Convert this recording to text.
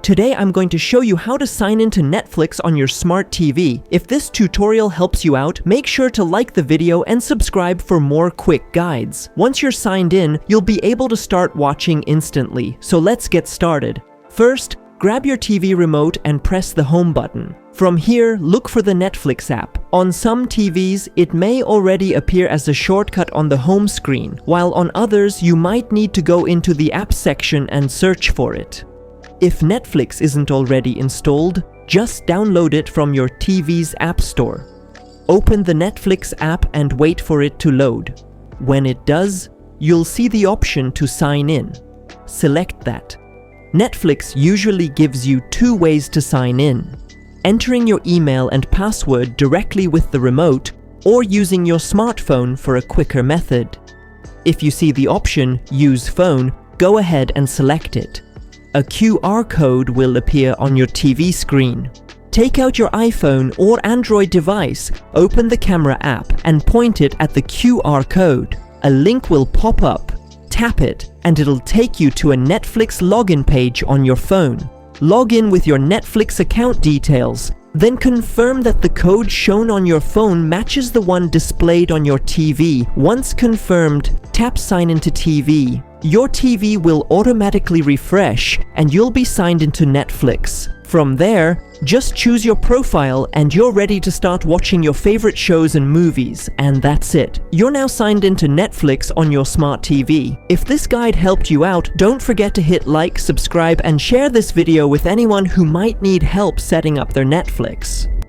Today I'm going to show you how to sign into Netflix on your smart TV. If this tutorial helps you out, make sure to like the video and subscribe for more quick guides. Once you're signed in, you'll be able to start watching instantly. So let's get started. First, grab your TV remote and press the home button. From here, look for the Netflix app. On some TVs, it may already appear as a shortcut on the home screen, while on others, you might need to go into the app section and search for it. If Netflix isn't already installed, just download it from your TV's app store. Open the Netflix app and wait for it to load. When it does, you'll see the option to sign in. Select that. Netflix usually gives you two ways to sign in: entering your email and password directly with the remote, or using your smartphone for a quicker method. If you see the option Use Phone, go ahead and select it. A QR code will appear on your TV screen. Take out your iPhone or Android device, open the camera app and point it at the QR code. A link will pop up. Tap it and it'll take you to a Netflix login page on your phone. Log in with your Netflix account details, then confirm that the code shown on your phone matches the one displayed on your TV. Once confirmed, tap Sign into TV. Your TV will automatically refresh and you'll be signed into Netflix. From there, just choose your profile and you're ready to start watching your favorite shows and movies, and that's it. You're now signed into Netflix on your smart TV. If this guide helped you out, don't forget to hit like, subscribe, and share this video with anyone who might need help setting up their Netflix.